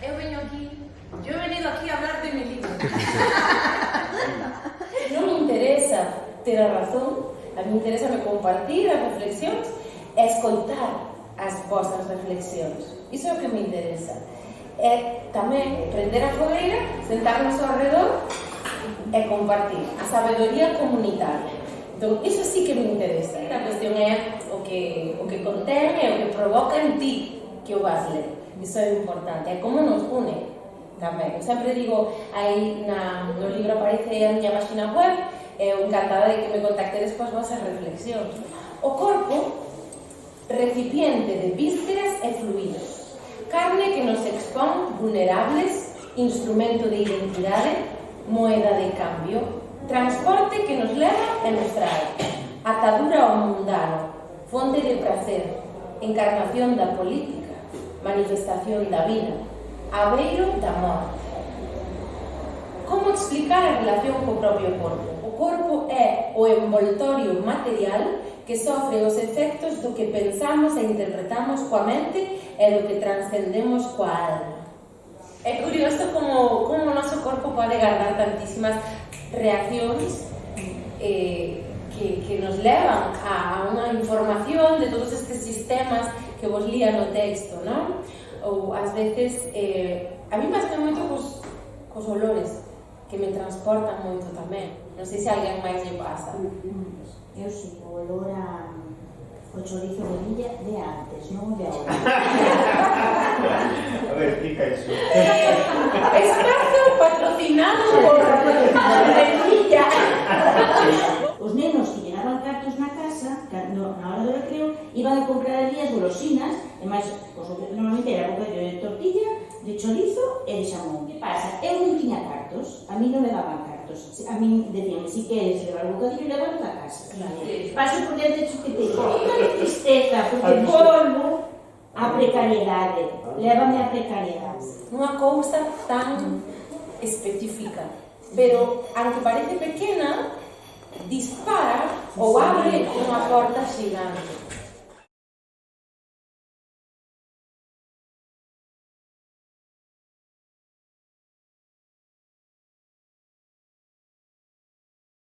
Yo he venido aquí a hablar de mi libro. Non me interesa ter a razón, a mí interesa me compartir as reflexións e escoitar as vosas reflexións. Iso é o que me interesa. E tamén prender a fogueira, sentarnos ao redor e compartir a sabedoría comunitaria. Entón, iso sí que me interesa. A cuestión é o que contén e o que provoca en ti que o vas ler. Iso é importante. É como nos une tamén. Eu sempre digo, aí no libro aparece a miña página web, eu encantada de que me contactedes coas vosas reflexións. O corpo, recipiente de vísceras e fluidos, carne que nos expón vulnerables, instrumento de identidade, moeda de cambio, transporte que nos leva e nos trae, atadura ao mundano, fonte de prazer, encarnación da política, manifestación da vida, abeiro da morte. Como explicar a relación co propio corpo? O corpo é o envoltorio material que sofre os efectos do que pensamos e interpretamos coa mente e do que transcendemos coa alma. É curioso como o noso corpo pode guardar tantísimas reaccións que nos levan a unha información de todos estes sistemas que vos lía no texto, non? Ou ás veces, a mí pasa moito cos olores, que me transportan moito tamén. Non sei se a alguén máis lle pasa. Eu si, o olor o chorizo de Villa de antes, non de agora. A ver, explica iso. Espazo patrocinado por Villa. Os nenos que llegaban cartos na casa, na hora do recreo, iban a comprar ali as golosinas, e máis, normalmente era bocadillo de tortilla, de chorizo e de xamón. Que pasa? Eu non tiña cartos, a mí non me daban cartos. A mí decían, si queres levar o bocadillo, levalo a casa. Paso por dentro de chuqueteo. Que tristeza, porque volvo a precariedade. Lévame a precariedade. Unha cousa tan específica, pero, aunque parece pequena, dispara ou abre unha porta xigante.